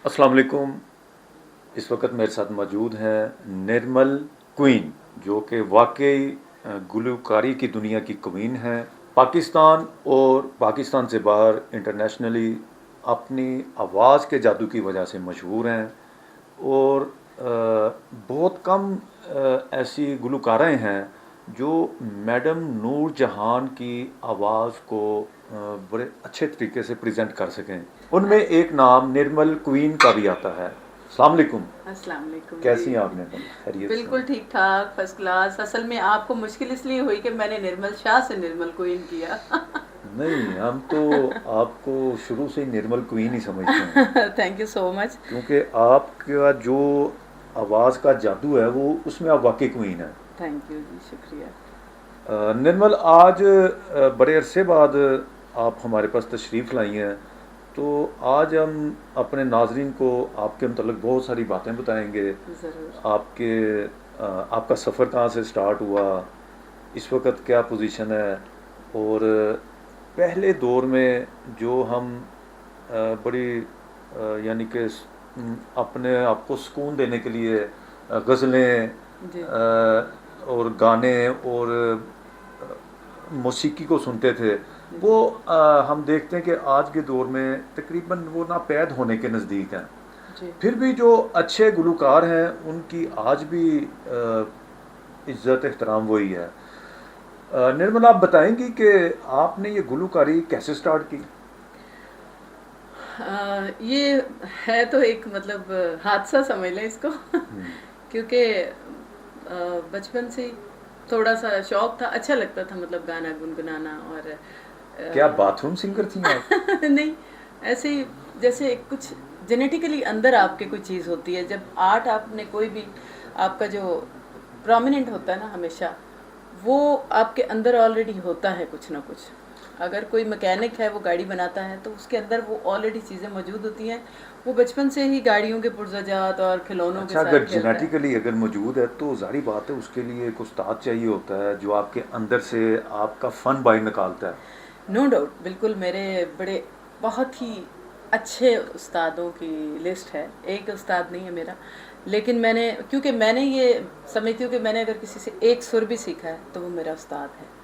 अस्सलाम वालेकुम। इस वक्त मेरे साथ मौजूद हैं निर्मल क्वीन, जो कि वाकई गुलकारी की दुनिया की क्वीन हैं। पाकिस्तान और पाकिस्तान से बाहर इंटरनेशनली अपनी आवाज़ के जादू की वजह से मशहूर हैं। और बहुत कम ऐसी गुलकारें हैं जो मैडम नूर जहान की आवाज़ को बड़े अच्छे तरीके से प्रेजेंट कर सकें। उनमें एक नाम निर्मल क्वीन का भी आता है। अस्सलाम वालेकुम। अस्सलाम वालेकुम जी। कैसी हैं आप निर्मल? खैरियत से? बिल्कुल ठीक ठाक, फर्स्ट क्लास। असल में आपको मुश्किल इसलिए हुई कि मैंने निर्मल शाह से निर्मल क्वीन किया। नहीं, हम तो आपको शुरू से ही निर्मल क्वीन ही समझते हैं, थैंक यू सो मच। क्योंकि आपका जो आवाज़ का जादू है वो उसमें आप वाकई क्वीन हैं। थैंक यू जी, शुक्रिया। निर्मल, आज बड़े अरसे बाद आप हमारे पास तशरीफ़ लाई हैं, तो आज हम अपने नाजरीन को आपके मतलब बहुत सारी बातें बताएंगे। ज़रूर। आपका सफ़र कहाँ से स्टार्ट हुआ, इस वक्त क्या पोजीशन है, और पहले दौर में जो हम बड़ी यानी कि अपने आप को सुकून देने के लिए गज़लें जी। और गाने और मौसीकी को सुनते थे, वो हम देखते हैं कि आज के दौर में तकरीबन वो नापैद होने के नज़दीक हैं। जी। फिर भी जो अच्छे गुलकार हैं उनकी आज भी इज़्ज़त एहतराम वही है। निर्मल, आप बताएंगी कि आपने ये गुलकारी कैसे स्टार्ट की? ये है तो एक मतलब हादसा समझ लें इसको। क्योंकि बचपन से ही थोड़ा सा शौक था, अच्छा लगता था मतलब गाना गुनगुनाना। और क्या बाथरूम सिंगर थी आप? नहीं, ऐसे ही जैसे कुछ जेनेटिकली अंदर आपके कोई चीज़ होती है। जब आर्ट आपने कोई भी आपका जो प्रोमिनेंट होता है ना, हमेशा वो आपके अंदर ऑलरेडी होता है कुछ ना कुछ। अगर कोई मैकेनिक है, वो गाड़ी बनाता है, तो उसके अंदर वो ऑलरेडी चीज़ें मौजूद होती हैं। वो बचपन से ही गाड़ियों के पुर्ज़ाजात और खिलौनों के अच्छा, साथ अगर खेलता है। जेनेटिकली अगर मौजूद है तो जाहिर बात है उसके लिए एक उस्ताद चाहिए होता है जो आपके अंदर से आपका फ़न बाहर निकालता है। नो डाउट, बिल्कुल। मेरे बड़े बहुत ही अच्छे उस्तादों की लिस्ट है, एक उस्ताद नहीं है मेरा। लेकिन क्योंकि मैंने ये समझती हूँ कि मैंने अगर किसी से एक सुर भी सीखा है तो वो मेरा उस्ताद है।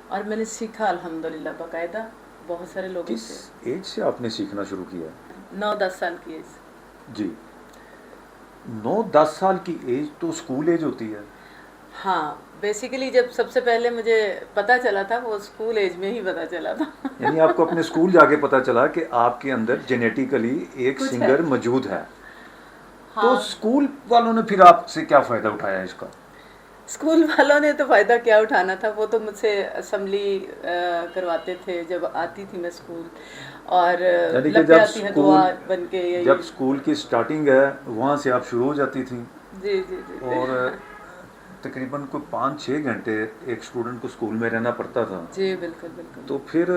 और मैंने सीखा अल्हम्दुलिल्लाह बाकायदा बहुत सारे लोगों किस से। एज से आपने सीखना शुरू किया? 9-10 साल की एज। जी, 9-10 साल की एज तो स्कूल एज होती है। हाँ, बेसिकली जब सबसे पहले मुझे पता चला था वो स्कूल एज में ही पता चला था। यानी आपको अपने स्कूल जाके पता चला कि आपके अंदर जेनेटिकली एक कुछ है। सिंगर मौजूद है। तो हाँ, स्कूल वालों ने फिर आपसे क्या फ़ायदा उठाया इसका? स्कूल वालों ने तो फ़ायदा क्या उठाना था। वो तो मुझसे असम्बली करवाते थे जब आती थी मैं स्कूल। और यानी कि लग पे आती है दुआ बन के यही। जब स्कूल की स्टार्टिंग है वहाँ से आप शुरू हो जाती थी, जी जी जी जी। और तकरीबन कोई 5-6 घंटे एक स्टूडेंट को स्कूल में रहना पड़ता था। जी बिल्कुल बिल्कुल। तो फिर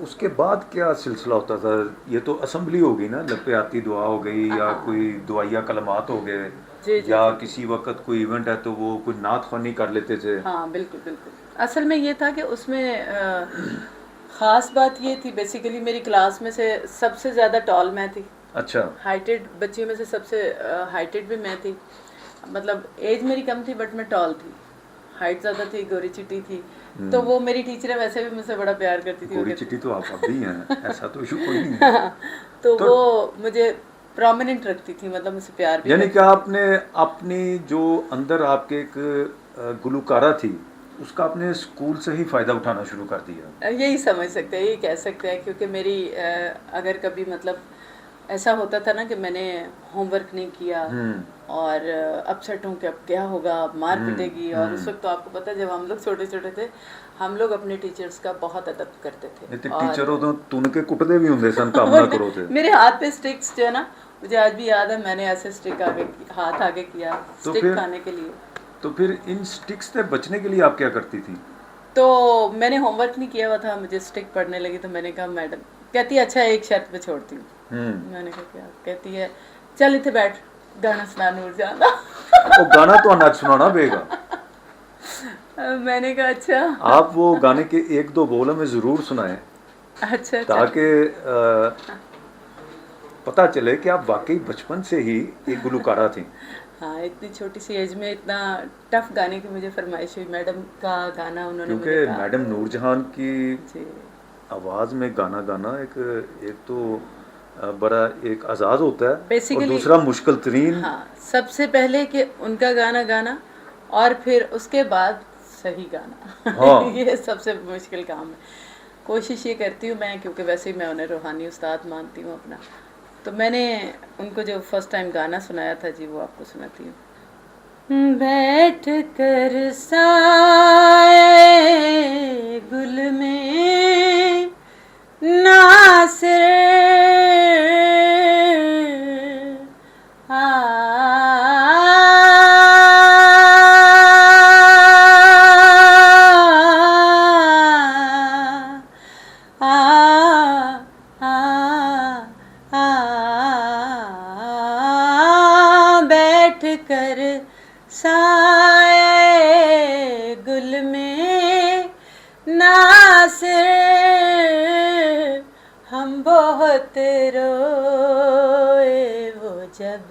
उसके बाद क्या सिलसिला होता था? ये तो असम्बली हो गई ना, लग पे आती दुआ हो गई, या हाँ। कोई दुआया कलमात हो गए, जी जी या जी जी। किसी वक्त कोई इवेंट है तो वो कुछ नात ख्वानी कर लेते थे। हाँ बिल्कुल बिल्कुल। असल में ये था कि उसमें ख़ास बात ये थी, बेसिकली मेरी क्लास में से सबसे ज़्यादा टॉल मैं थी। अच्छा। हाइटेड बच्चियों में से सबसे हाइटेड भी मैं थी। मतलब एज मेरी कम थी बट मैं टॉल थी। हाइट ज़्यादा थी, गोरी चिट्टी थी। तो वो मेरी टीचरें वैसे भी मुझसे बड़ा प्यार करती थी। वो गोरी चिट्टी कहती तो आप अभी हैं, ऐसा तो इशू कोई नहीं है। तो तो वो मुझे प्रोमिनेंट रखती थी, मतलब मुझसे प्यार भी यानी कि करती थी। आपने अपनी जो अंदर आपके एक गुलकारा थी उसका आपने स्कूल से ही फ़ायदा उठाना शुरू कर दिया। यही समझ सकते हैं, यही कह सकते हैं। क्योंकि मेरी अगर कभी मतलब ऐसा होता था ना कि मैंने होमवर्क नहीं किया और अपसेट हूँ कि अब क्या होगा, अब मार पिटेगी। और उस वक्त तो आपको पता है जब हम लोग छोटे छोटे थे, हम लोग अपने टीचर्स का बहुत अदब करते थे। नहीं तो और टीचर तो तुनके कुटदे भी होंगे सन, काम ना वरना करो थे। मेरे हाथ पे स्टिक्स जो है ना, मुझे आज भी याद है, मैंने ऐसे हाथ आगे किया तो स्टिक फिर खाने के लिए। तो फिर इन स्टिक्स से बचने के लिए आप क्या करती थी? तो मैंने होमवर्क नहीं किया हुआ था, मुझे स्टिक पढ़ने लगी। तो मैंने कहा मैडम, कहती है अच्छा एक शर्त पे छोड़ती हूँ। मैंने कहा क्या? कहती है चल इतने बैठ, गाना सुना नूर जाना। वो गाना तो अनाज सुनाना पेगा। मैंने कहा अच्छा। आप वो गाने के एक दो बोल हमें ज़रूर सुनाएं, अच्छा चल। ताकि पता चले कि आप वाकई बचपन से ही एक गुलकारा थी। हाँ, इतनी छोटी सी एज में इतना टफ गाने की मुझे फरमाइश हुई, मैडम का गाना उन्होंने क्योंकि मुझे कहा मैडम तो नूरजहान की जी आवाज़ में गाना गाना एक एक तो बड़ा एक आज़ाद होता है, और बेसिकली दूसरा मुश्किल तरीन। हाँ, सबसे पहले कि उनका गाना गाना और फिर उसके बाद सही गाना हाँ। ये सबसे मुश्किल काम है। कोशिश ये करती हूँ मैं, क्योंकि वैसे ही मैं उन्हें रूहानी उस्ताद मानती हूँ अपना, तो मैंने उनको जो फर्स्ट टाइम गाना सुनाया था जी, वो आपको सुनाती हूँ। बैठ कर साए गुल में नासिर बैठ कर साए गुल में नासिर हम बहुत रोए वो जब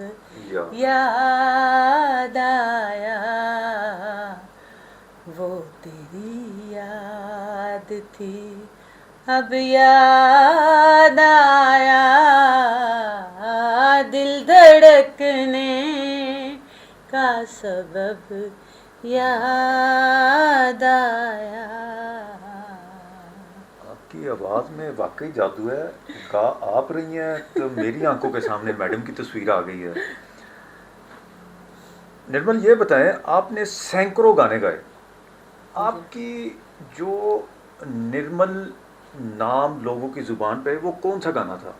याद आया वो तेरी याद थी अब याद आया दिल धड़कने का सबब याद आया। आपकी आवाज़ में वाकई जादू है। गा आप रही हैं तो मेरी आंखों के सामने मैडम की तस्वीर आ गई है। निर्मल, ये बताएं, आपने सैकड़ों गाने गाए, आपकी जो निर्मल नाम लोगों की ज़ुबान पे, वो कौन सा गाना था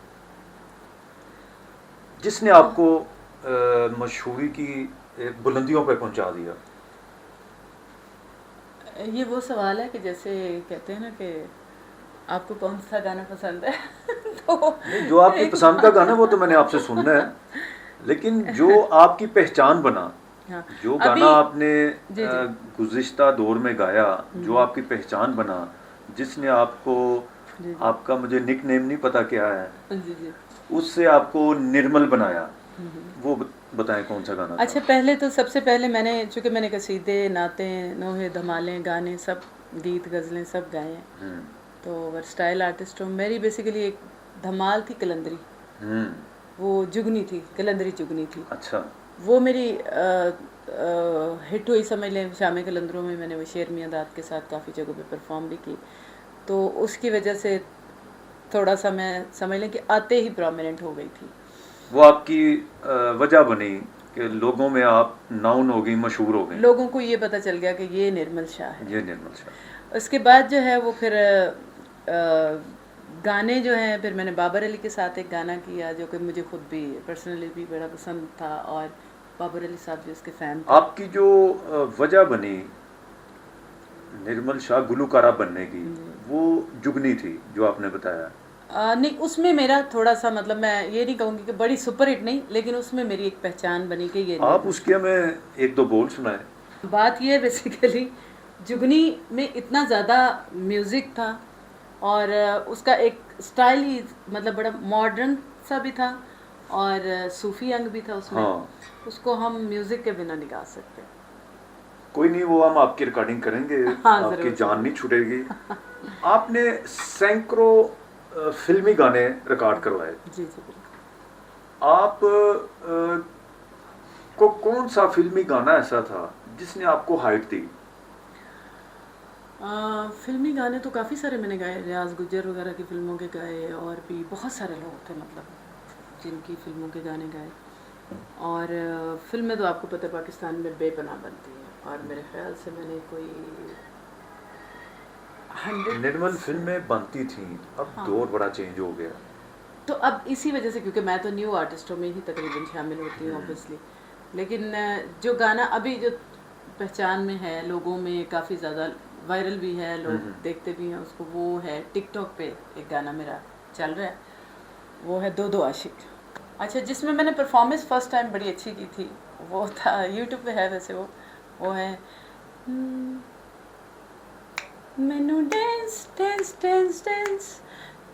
जिसने आपको मशहूरी की बुलंदियों पे पहुंचा दिया? ये वो सवाल है कि जैसे कहते हैं ना कि आपको कौन सा गाना पसंद है तो नहीं, जो आपकी पसंद का गाना वो तो मैंने आपसे सुनना है, लेकिन जो आपकी पहचान बना, हाँ, जो अभी गाना आपने जी जी गुज़िश्ता दौर में गाया, जो आपकी पहचान बना, जिसने आपको, जी जी आपका मुझे निक नेम नहीं पता क्या है, जी जी उससे आपको निर्मल बनाया, वो बताएं कौन सा गाना अच्छा, था? पहले तो सबसे पहले मैंने, चूँकि मैंने कसीदे, नाते, नोहे, धमालें, गाने सब, गीत गज़लें सब गाए हैं, हम्म तो वर्सटाइल आर्टिस्ट हूँ। मेरी बेसिकली एक धमाल थी कलंदरी, हम्म वो जुगनी थी, कलंदरी जुगनी थी, अच्छा। वो मेरी हिट हुई समझ लें। शाम कलंदरों में मैंने वो शेर मियाँ दाद के साथ काफ़ी जगहों पे परफॉर्म भी की, तो उसकी वजह से थोड़ा सा मैं समझ लें कि आते ही प्रोमिनेंट हो गई थी। वो आपकी वजह बनी कि लोगों में आप नाउन हो गई, मशहूर हो गई, लोगों को ये पता चल गया कि ये निर्मल शाह है। ये निर्मल शाह। उसके बाद जो है वो फिर गाने जो हैं, फिर मैंने बाबर अली के साथ एक गाना किया जो कि मुझे खुद भी पर्सनली भी बड़ा पसंद था, और बाबर अली साहब भी उसके फ़ैन थे। आपकी जो वजह बनी निर्मल शाह गुलकारा बनने की, वो जुगनी थी जो आपने बताया। नहीं, उसमें मेरा थोड़ा सा, मतलब मैं ये नहीं कहूँगी कि बड़ी सुपर हिट नहीं, लेकिन उसमें मेरी एक पहचान बनी कि ये आप उसके हमें एक दो बोल सुनाए। बात ये बेसिकली जुगनी में इतना ज़्यादा म्यूज़िक था, और उसका एक स्टाइल ही मतलब बड़ा मॉडर्न सा भी था, और सूफ़ी अंग भी था उसमें। हाँ, उसको हम म्यूज़िक के बिना नहीं गा सकते। कोई नहीं, वो हम आपकी रिकॉर्डिंग करेंगे, हाँ, आपकी ज़रूर जान ज़रूर। नहीं छूटेगी। आपने सैकड़ों फिल्मी गाने रिकॉर्ड करवाए, जी जी बिल्कुल। आप को कौन सा फिल्मी गाना ऐसा था जिसने आपको हाइट दी? फिल्मी गाने तो काफ़ी सारे मैंने गाए, रियाज गुज्जर वगैरह की फ़िल्मों के गाए, और भी बहुत सारे लोग थे मतलब जिनकी फ़िल्मों के गाने गाए। और फिल्में तो आपको पता है पाकिस्तान में बेपनाह बनती हैं, और मेरे ख्याल से मैंने कोई 100। निर्मल फिल्में बनती थी, अब हाँ, दौर बड़ा चेंज हो गया। तो अब इसी वजह से, क्योंकि मैं तो न्यू आर्टिस्टों में ही तकरीबन शामिल होती हूँ ऑब्वियसली, लेकिन जो गाना अभी जो पहचान में है, लोगों में काफ़ी ज़्यादा वायरल भी है, लोग देखते भी हैं उसको, वो है टिकटॉक पे एक गाना मेरा चल रहा है, वो है दो दो आशिक। अच्छा, जिसमें मैंने परफॉर्मेंस फर्स्ट टाइम बड़ी अच्छी की थी, वो था, यूट्यूब पे है वैसे वो है मैनू डांस डांस डांस डांस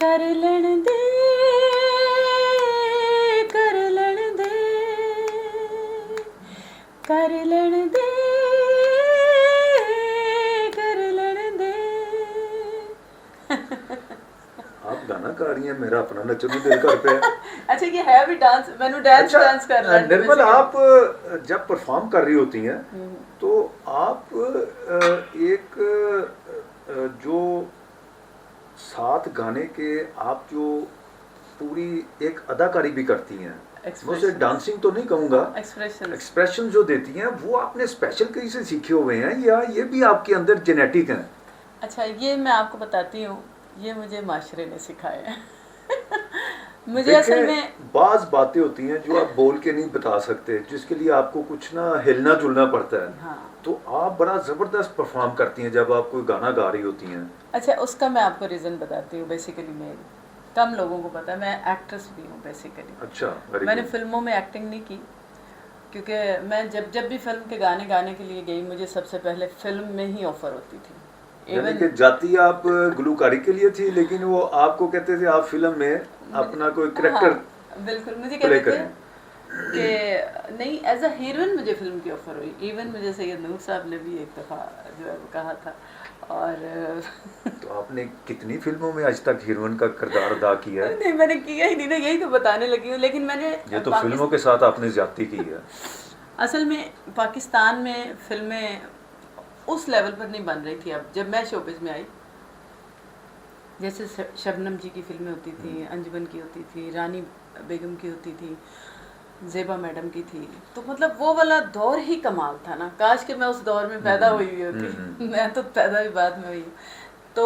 कर लेने दे कर लण दे, कर लण दे। आप गाना गा रही हैं, मेरा अपना नचन ਨੂੰ दिल कर ਪਿਆ। अच्छा ये है भी डांस, मैंने डांस डांस कर रहा है। निर्मल, आप जब परफॉर्म कर रही होती हैं तो आप एक जो साथ गाने के आप जो पूरी एक अदाकारी भी करती हैं, मैं उसे डांसिंग तो नहीं कहूँगा, एक्सप्रेशन जो देती हैं वो आपने स्पेशल कहीं से सीखे हुए हैं या ये भी आपके अंदर जेनेटिक हैं? अच्छा, ये मैं आपको बताती हूँ, ये मुझे माशरे ने सिखाया है। मुझे असल में बाज बातें होती हैं जो आप बोल के नहीं बता सकते, जिसके लिए आपको कुछ ना हिलना जुलना पड़ता है। हाँ। तो आप बड़ा ज़बरदस्त परफॉर्म करती हैं जब आप कोई गाना गा रही होती हैं। अच्छा, उसका मैं आपको रीज़न बताती हूँ। बेसिकली मैं, कम लोगों को पता है, मैं एक्ट्रेस भी हूँ बेसिकली। अच्छा, मैंने फिल्मों में एक्टिंग नहीं की, क्योंकि मैं जब भी फिल्म के गाने गाने के लिए गई, मुझे सबसे पहले फिल्म में ही ऑफर होती थी। यानी कि जाती आप गुलूकारी के लिए थी, लेकिन वो आपको कहते थे आप फिल्म में अपना कोई कैरेक्टर। हाँ, बिल्कुल मुझे कहते थे कि नहीं, एज अ हीरोइन मुझे फिल्म की ऑफर हुई। इवन मुझे सैयद नूर साहब ने भी एक दफ़ा जो है वो कहा था। और तो आपने कितनी फिल्मों में आज तक हीरोइन का किरदार अदा किया है? नहीं, मैंने किया ही नहीं ना, यही तो बताने लगी हूँ। लेकिन मैंने ये तो फिल्मों के साथ आपने ज्यादती की है। असल में पाकिस्तान में फिल्में उस लेवल पर नहीं बन रही थी। अब जब मैं शोबिज़ में आई, जैसे शबनम जी की फिल्में होती थी, अंजुमन की होती थी, रानी बेगम की होती थी, ज़ेबा मैडम की थी, तो मतलब वो वाला दौर ही कमाल था ना। काश कि मैं उस दौर में पैदा हुई होती। मैं तो पैदा भी बाद में हुई हूँ। तो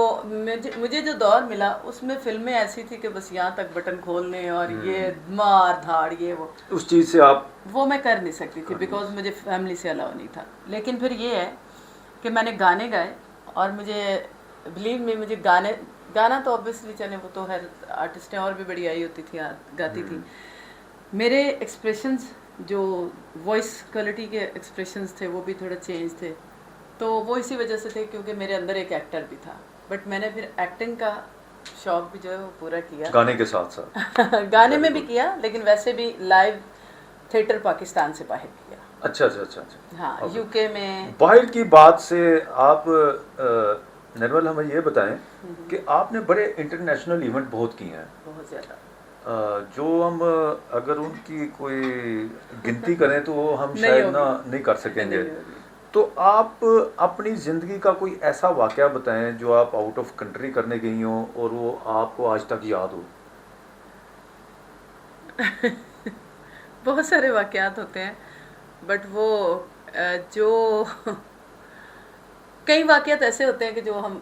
मुझे जो दौर मिला उसमें फिल्में ऐसी थी कि बस यहाँ तक बटन खोलने और ये मार धाड़ ये वो, उस चीज़ से आप वो मैं कर नहीं सकती थी, बिकॉज मुझे फैमिली से अलाउ नहीं था। लेकिन फिर ये है कि मैंने गाने गाए, और मुझे बिलीव में, मुझे गाना तो ऑब्वियसली चले, वो तो हर आर्टिस्ट और भी बड़ी आई होती थी, गाती थी। मेरे एक्सप्रेशंस, जो वॉइस क्वालिटी के एक्सप्रेशंस थे, वो भी थोड़ा चेंज थे। तो वो इसी वजह से थे क्योंकि मेरे अंदर एक एक्टर भी था। बट मैंने फिर एक्टिंग का शौक भी जो है वो पूरा किया, गाने के साथ साथ। गाने में भी किया, लेकिन वैसे भी लाइव थिएटर पाकिस्तान से बाहर किया। अच्छा अच्छा अच्छा अच्छा। हाँ, यूके में। बाहर की बात से आप निर्मल हमें ये बताएं कि आपने बड़े इंटरनेशनल इवेंट बहुत किए हैं, बहुत ज़्यादा, जो हम अगर उनकी कोई गिनती करें तो वो हम शायद ना नहीं कर सकेंगे। तो आप अपनी ज़िंदगी का कोई ऐसा वाक़या बताएं जो आप आउट ऑफ कंट्री करने गई हो और वो आपको आज तक याद हो। बहुत सारे वाक़यात होते हैं, बट वो जो कई वाक़यात ऐसे होते हैं कि जो हम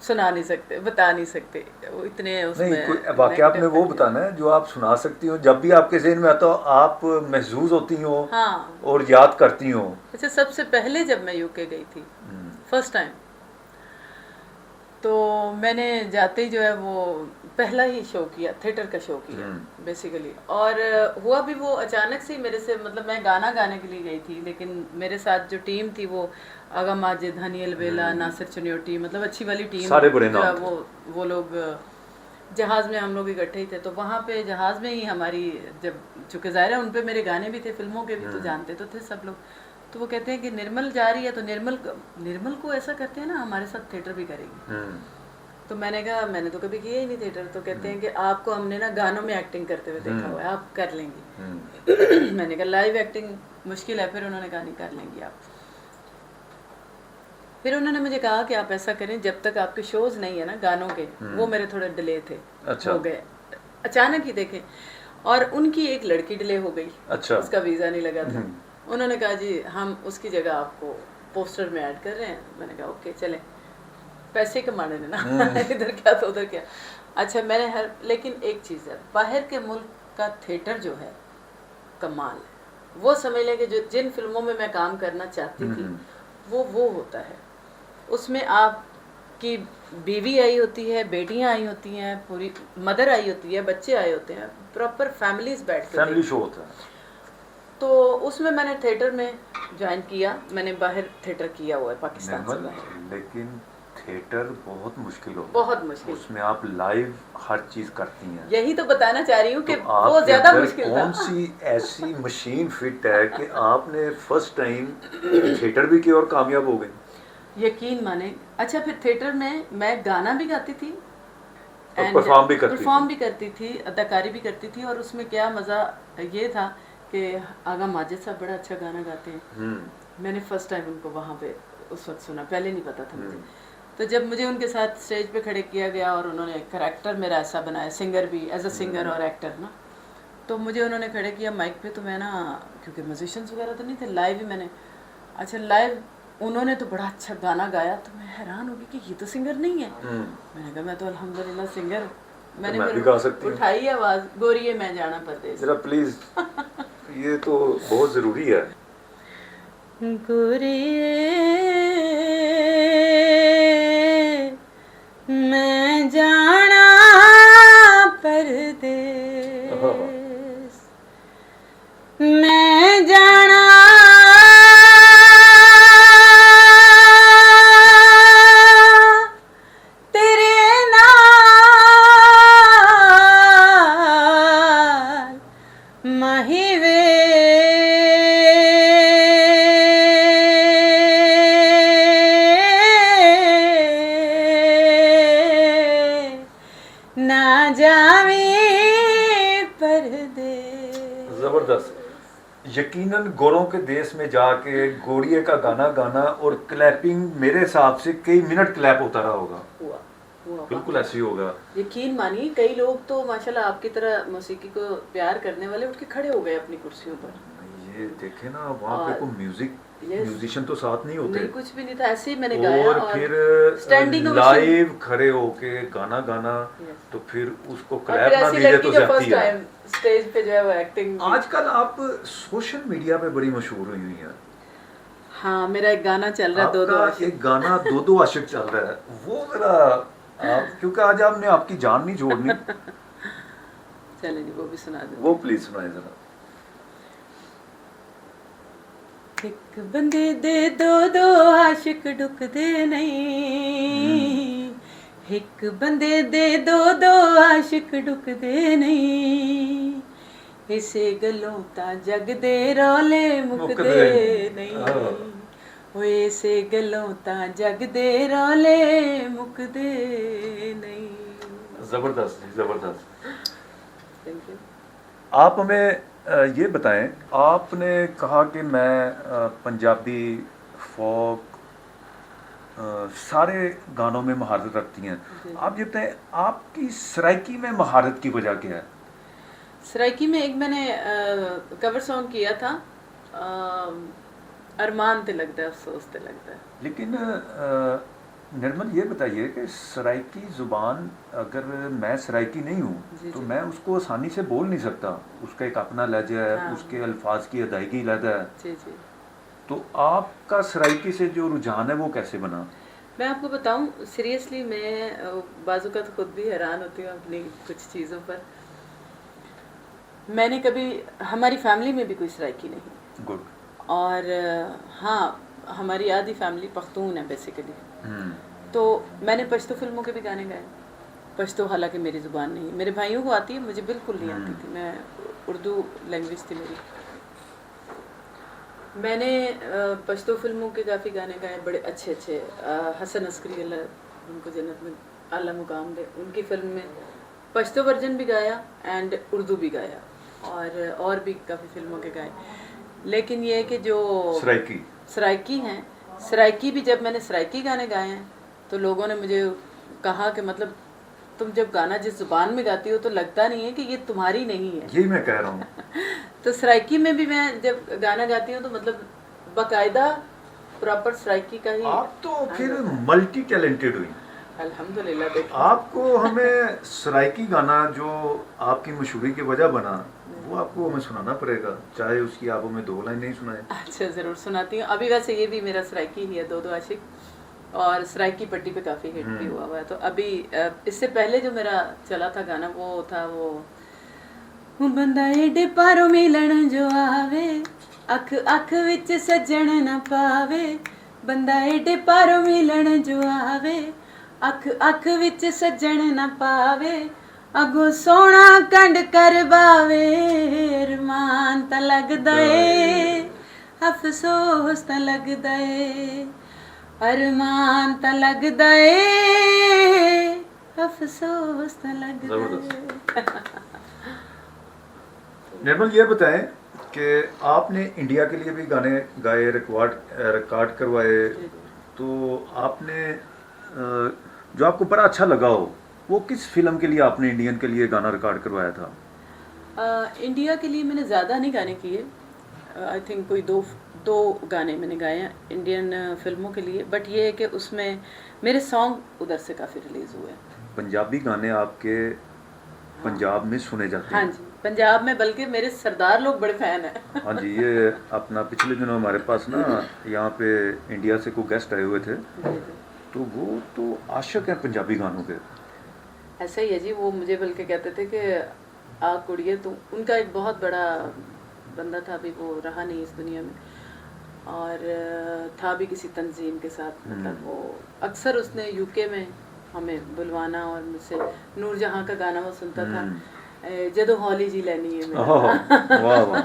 सुना नहीं सकते, बता नहीं सकते, वो इतने उसमें नहीं, कोई वाक़या आपने वो बताना है जो आप सुना सकती हो, जब भी आपके ज़हन में आता हो, आप महसूस होती हो। हाँ, और याद करती हो। अच्छा, सबसे पहले जब मैं यूके गई थी फर्स्ट टाइम, तो मैंने जाते ही जो है वो पहला ही शो किया, थिएटर का शो किया बेसिकली। और हुआ भी वो अचानक से मेरे से, मतलब मैं गाना गाने के लिए गई थी, लेकिन मेरे साथ जो टीम थी वो आगा माजिद, हनील बेला, नासिर चुनियोटी, मतलब अच्छी वाली टीम, सारे बड़े नाम थे। वो लोग जहाज़ में हम लोग इकट्ठे ही थे। तो वहाँ पे जहाज़ में ही हमारी, जब चूँकि ज़ाहिर है उन पे मेरे गाने भी थे, फिल्मों के भी, तो जानते तो थे सब लोग। तो वो कहते हैं कि निर्मल जा रही है, तो निर्मल को ऐसा करते हैं ना, हमारे साथ थिएटर भी करेगी। तो मैंने कहा मैंने तो कभी किया ही नहीं थिएटर। तो कहते हैं कि आपको हमने ना गानों में एक्टिंग करते हुए देखा हुआ है, आप कर लेंगी। मैंने कहा लाइव एक्टिंग मुश्किल है। फिर उन्होंने कहा नहीं, कर लेंगी आप। फिर उन्होंने मुझे कहा कि आप ऐसा करें, जब तक आपके शोज नहीं है ना गानों के, वो मेरे थोड़े डिले थे, अच्छा। हो गए अचानक ही देखे, और उनकी एक लड़की डिले हो गई, अच्छा। उसका वीज़ा नहीं लगा था। उन्होंने कहा जी हम उसकी जगह आपको पोस्टर में ऐड कर रहे हैं। मैंने कहा ओके चलें, पैसे कमाने ने ना, इधर क्या तो उधर क्या। अच्छा, मैंने लेकिन एक चीज़ है, बाहर के मुल्क का थिएटर जो है कमाल है। वो समझ लें कि जो जिन फिल्मों में मैं काम करना चाहती थी वो होता है। उसमें आपकी बीवी आई होती है, बेटियां आई होती हैं, पूरी मदर आई होती है, बच्चे आए होते हैं, प्रॉपर फैमिलीज बैठ के फैमिली शो होता है। तो उसमें मैंने थिएटर में ज्वाइन किया। मैंने बाहर थिएटर किया हुआ है पाकिस्तान से बाहर। लेकिन थिएटर बहुत मुश्किल होता है, बहुत मुश्किल। उसमें आप लाइव हर चीज करती हैं। यही तो बताना चाह रही हूँ कि तो वो आपके ज्यादा अंदर मुश्किल कौन था। सी ऐसी मशीन फिट है कि आपने फर्स्ट टाइम थिएटर भी किया और कामयाब हो गई? यकीन माने, अच्छा फिर थिएटर में मैं गाना भी गाती थी और एंड परफॉर्म भी करती परफॉर्म थी। भी करती थी, अदाकारी भी करती थी। और उसमें क्या मज़ा ये था कि आगा माजिद साहब बड़ा अच्छा गाना गाते हैं। मैंने फर्स्ट टाइम उनको वहाँ पे उस वक्त सुना, पहले नहीं पता था मुझे। तो जब मुझे उनके साथ स्टेज पे खड़े किया गया और उन्होंने कैरेक्टर मेरा ऐसा बनाया, सिंगर भी, एज अ सिंगर और एक्टर ना, तो मुझे उन्होंने खड़े किया माइक पे। तो मैं ना, क्योंकि म्यूजिशियंस वगैरह तो नहीं थे, लाइव ही मैंने, अच्छा लाइव उन्होंने तो बड़ा अच्छा गाना गाया। तो मैं हैरान हो गई कि ये तो सिंगर नहीं है। मैंने कहा मैं तो अल्हम्दुलिल्लाह सिंगर हूँ। मैंने मैं फिर भी गा सकती हूँ। उठाई आवाज़, गोरिये मैं जाना परदेस। जरा प्लीज, ये तो बहुत जरूरी है। गोरिये मैं जाना परदेस, मैं जाना तेरे नाल माही वे, ना जावी परदेस। जबरदस्त। यकीनन गोरों के देश में जाके गोड़िए का गाना गाना और क्लैपिंग, मेरे हिसाब से कई मिनट क्लैप होता रहा होगा। हुआ हुआ बिल्कुल ऐसे ही होगा। यकीन मानिए, कई लोग तो माशाल्लाह आपकी तरह मौसीकी को प्यार करने वाले उठ के खड़े हो गए अपनी कुर्सियों पर। ये देखे ना, वहाँ पे और कोई म्यूजिक yes, म्यूजिशियन तो साथ नहीं होते। नहीं, कुछ भी नहीं था, ऐसे ही मैंने गाया। और और फिर स्टैंडिंग लाइव खड़े होके गाना गाना, Yes. तो फिर उसको और फिर क्लैप ना ऐसी दीजिए लड़की तो जो जाती फर्स्ट है। टाइम स्टेज पे जो है वो एक्टिंग। आजकल आप सोशल मीडिया पे बड़ी मशहूर हुई हुई हैं। हाँ, मेरा एक गाना चल रहा है, दो दो आपका आशिक। एक गाना दो दो आशिक चल रहा है, वो जरा आप, क्योंकि आज आपने आपकी जान नहीं छोड़नी, चले जी, वो भी सुना दो। वो प्लीज सुनाए जरा। एक बंदे दे दो दो आशिक ढुकदे नहीं, एक बंदे दे दो दो आशिक ढुकदे नहीं, इसे गलों ता जग दे रौले मुकदे नहीं, ओए इसे गलों ता जग दे रौले मुकदे नहीं। जबरदस्त जबरदस्त। Thank you. आप हमें ये बताएं, आपने कहा कि मैं पंजाबी फोक सारे गानों में महारत रखती हैं। आप ये बताएं, आपकी सराइकी में महारत की वजह क्या है? सराइकी में एक मैंने कवर सॉन्ग किया था, अरमान ते लगता है, अफसोस ते लगता है। लेकिन निर्मल ये बताइए कि सराइकी ज़ुबान, अगर मैं सराइकी नहीं हूँ तो मैं उसको आसानी से बोल नहीं सकता। उसका एक अपना लहजा है, हाँ। उसके अल्फाज की अदायगी अलग है। जी जी। तो आपका सराइकी से जो रुझान है वो कैसे बना? मैं आपको बताऊं, सीरियसली मैं बाजू का तो खुद भी हैरान होती हूँ अपनी कुछ चीज़ों पर। मैंने कभी, हमारी फैमिली में भी कोई सराइकी नहीं। गुड। और हाँ, हमारी आधी फैमिली पख्तून है बेसिकली। तो मैंने पश्तो फिल्मों के भी गाने गाए। पश्तो हालांकि मेरी ज़ुबान नहीं है, मेरे भाइयों को आती है, मुझे बिल्कुल नहीं आती थी। मैं उर्दू लैंग्वेज थी मेरी। मैंने पश्तो फिल्मों के काफ़ी गाने गाए, बड़े अच्छे अच्छे। हसन अस्करी, अल्लाह उनको जन्नत में आला मुकाम दे, उनकी फिल्म में पश्तो वर्जन भी गाया एंड उर्दू भी गाया, और भी काफ़ी फिल्मों के गाए। लेकिन ये है कि जो सराइकी हैं, सराइकी भी जब मैंने सराइकी गाने गाए हैं तो लोगों ने मुझे कहा कि मतलब तुम जब गाना जिस ज़ुबान में गाती हो तो लगता नहीं है कि ये तुम्हारी नहीं है। यही मैं कह रहा हूँ। तो सराइकी में भी मैं जब गाना गाती हूँ तो मतलब बाकायदा प्रॉपर सराइकी का ही। आप तो फिर मल्टी टैलेंटेड हुई। अल्हम्दुलिल्लाह। देखिए, आपको हमें सराइकी गाना जो आपकी मशहूरी की वजह बना, वो आपको हमें सुनाना पड़ेगा, चाहे उसकी आप हमें दो लाइन नहीं सुनाए। अच्छा, ज़रूर सुनाती हूँ। अभी वैसे ये भी मेरा सराइकी ही है, दो दो आशिक, और सराइकी पट्टी पे काफ़ी हिट भी हुआ हुआ है। तो अभी इससे पहले जो मेरा चला था गाना वो था वो बंदा एडे पारों मिलन जो आवे, अख अख विच सजन न पावे, ਬੰਦਾ ਏਡੇ ਪਾਰੋਂ ਮਿਲਣ ਜੋ ਆਵੇ ਅੱਖ ਅੱਖ ਵਿੱਚ ਸੱਜਣ ਨਾ ਪਾਵੇ ਅਗੋਂ ਸੋਹਣਾ ਕੰਡ ਕਰਵਾਵੇ ਰਮਾਨ ਤਾਂ ਲੱਗਦਾ ਏ ਅਫਸੋਸ ਤਾਂ ਲੱਗਦਾ ਏ ਅਰਮਾਨ ਤਾਂ ਲੱਗਦਾ ਏ अफसोस तो लगता है। निर्मल ये बताएं कि आपने इंडिया के लिए भी गाने गाए, रिकॉर्ड करवाए, तो आपने जो आपको बड़ा अच्छा लगा हो वो किस फिल्म के लिए आपने इंडियन के लिए गाना रिकॉर्ड करवाया था? इंडिया के लिए मैंने ज़्यादा नहीं गाने किए, आई थिंक कोई दो गाने मैंने गाए हैं इंडियन फिल्मों के लिए, बट ये है कि उसमें मेरे सॉन्ग उधर से काफ़ी रिलीज़ हुए हैं। पंजाबी गाने आपके पंजाब में सुने जाते हाँ हैं? जी, पंजाब में, बल्कि मेरे सरदार लोग बड़े फैन हैं। हाँ जी, ये अपना पिछले दिनों हमारे पास ना यहाँ पे इंडिया से कोई गेस्ट आए हुए थे, तो वो तो आशिक हैं पंजाबी गानों के। ऐसा ही है जी, वो मुझे बल्कि कहते थे कि आ कुड़िए तू, उनका एक बहुत बड़ा बंदा था, अभी वो रहा नहीं इस दुनिया में, और था भी किसी तंजीम के साथ, मतलब वो अक्सर उसने यूके में हमें बुलवाना और मुझसे नूरजहां का गाना वो सुनता था, जदों हौली जी लैनी है मेरा। वाह वाह।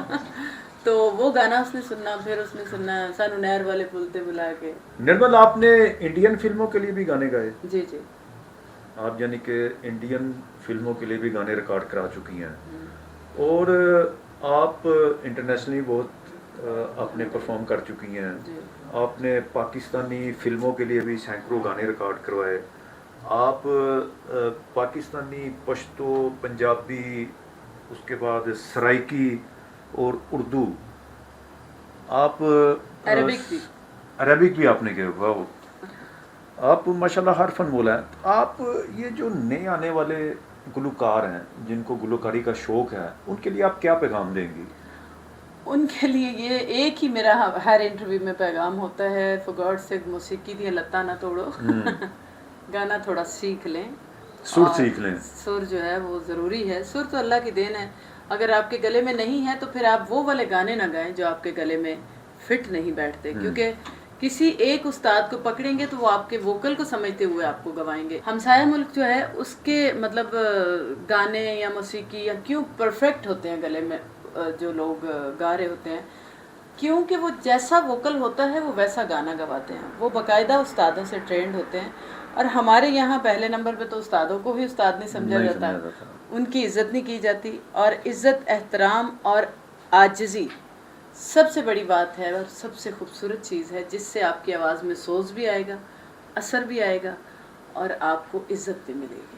तो वो गाना उसने सुनना, फिर उसने सुनना सानू नहर वाले पुल ते बुला के। निर्मल, आपने इंडियन फिल्मों के लिए भी गाने गाए? जी जी। आप यानी कि इंडियन फिल्मों के लिए भी गाने रिकॉर्ड करा चुकी हैं, और आप इंटरनेशनली बहुत आपने परफॉर्म कर चुकी हैं। आपने पाकिस्तानी फिल्मों के लिए भी सैकड़ों गाने रिकॉर्ड करवाए। आप पाकिस्तानी, पश्तो, पंजाबी, उसके बाद सराइकी और उर्दू, आप अरबिक भी आपने किया। वाह, आप माशाल्लाह हर फन बोला है। आप ये जो नए आने वाले गुलकार हैं जिनको गुलकारी का शौक है, उनके लिए आप क्या पैगाम देंगी? उनके लिए ये एक ही मेरा हर इंटरव्यू में पैगाम होता है, फॉर गॉड से मौसीकी दी लत्ता ना तोड़ो। गाना थोड़ा सीख लें, सुर सीख लें। सुर जो है वो ज़रूरी है, सुर तो अल्लाह की देन है। अगर आपके गले में नहीं है तो फिर आप वो वाले गाने ना गाएं जो आपके गले में फिट नहीं बैठते, क्योंकि किसी एक उस्ताद को पकड़ेंगे तो वो आपके वोकल को समझते हुए आपको गवाएंगे। हमसाया मुल्क जो है उसके मतलब गाने या मौसीकी या क्यों परफेक्ट होते हैं गले में, जो लोग गा रहे होते हैं, क्योंकि वो जैसा वोकल होता है वो वैसा गाना गवाते हैं। वो बाकायदा उस्तादों से ट्रेंड होते हैं, और हमारे यहाँ पहले नंबर पे तो उस्तादों को भी उस्ताद नहीं समझा जाता, उनकी इज़्ज़त नहीं की जाती। और इज़्ज़त, एहतराम और आजिज़ी सबसे बड़ी बात है और सबसे खूबसूरत चीज़ है, जिससे आपकी आवाज़ में सोज भी आएगा, असर भी आएगा और आपको इज़्ज़त भी मिलेगी।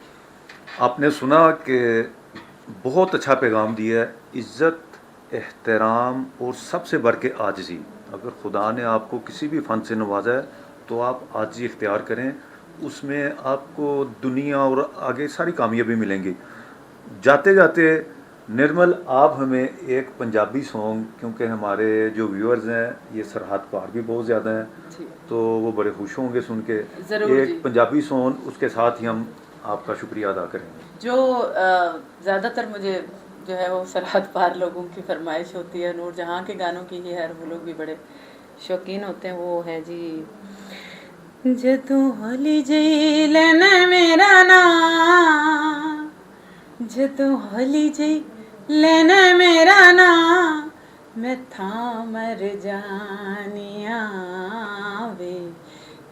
आपने सुना कि बहुत अच्छा पैगाम दिया है, इज़्ज़त, एहतराम और सबसे बढ़ के आजिज़ी। अगर खुदा ने आपको किसी भी फ़न से नवाजा है तो आप आजिज़ी इख्तियार करें, उसमें आपको दुनिया और आगे सारी कामयाबी मिलेंगी। जाते जाते निर्मल, आप हमें एक पंजाबी सॉन्ग, क्योंकि हमारे जो व्यूअर्स हैं ये सरहद पार भी बहुत ज़्यादा हैं, तो वो बड़े खुश होंगे सुन के। एक पंजाबी सॉन्ग, उसके साथ ही हम आपका शुक्रिया अदा करेंगे। जो ज़्यादातर मुझे जो है वो सरहद पार लोगों की फरमाइश होती है, नूरजहां के गानों की ही है, वो लोग भी बड़े शौकीन होते हैं। वो है जी, जदों हौली जी लेना मेरा नाम, जदों हौली जी लेना मेरा नाम, मैं था मर जानिया वे,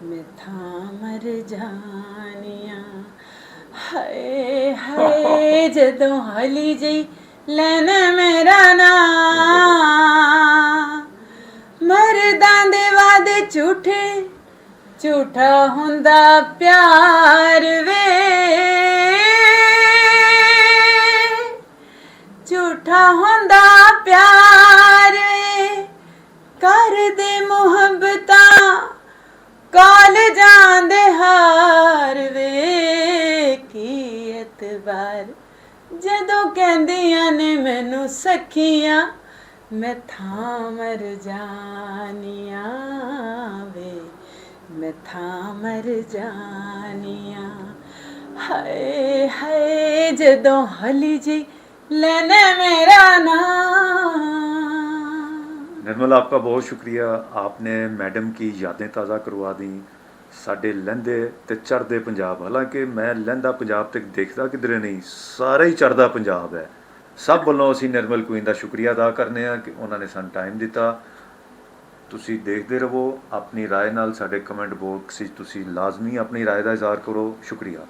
मैं था मर जानिया। हाय हाय जदों हौली जी लेना मेरा नाम, मरदां दे वादे झूठे, झूठा हुंदा प्यार वे, झूठा हुंदा प्यार वे, कर दे मुहब्बतां कालजां दे हार वे, की एतबार जदों कहंदियां ने मैनू सखियां, मैं था मर जानिया वे, मैं था मर जानिया। हाय हाय जदों हली जी लेने मेरा नाम। निर्मल, आपका बहुत शुक्रिया। आपने मैडम की यादें ताज़ा करवा दी ਸਾਡੇ ਲਹਿੰਦੇ ਤੇ ਚੜ੍ਹਦੇ ਪੰਜਾਬ। ਹਾਲਾਂਕਿ ਮੈਂ ਲਹਿੰਦਾ ਪੰਜਾਬ ਤੇ ਦੇਖਦਾ ਕਿਧਰੇ ਨਹੀਂ, ਸਾਰਾ ਹੀ ਚੜ੍ਹਦਾ ਪੰਜਾਬ ਹੈ। ਸਭ ਵੱਲੋਂ ਅਸੀਂ ਨਿਰਮਲ ਕੁਈਨ ਦਾ ਸ਼ੁਕਰੀਆ ਅਦਾ ਕਰਨੇ ਆ ਕਿ ਉਹਨਾਂ ਨੇ ਸਾਨੂੰ ਟਾਈਮ ਦਿੱਤਾ। ਤੁਸੀਂ ਦੇਖਦੇ ਰਹੋ, ਆਪਣੀ ਰਾਏ ਨਾਲ ਸਾਡੇ ਕਮੈਂਟ ਬਾਕਸ ਵਿੱਚ ਤੁਸੀਂ ਲਾਜ਼ਮੀ ਆਪਣੀ ਰਾਏ ਦਾ ਇਜ਼ਹਾਰ ਕਰੋ। ਸ਼ੁਕਰੀਆ।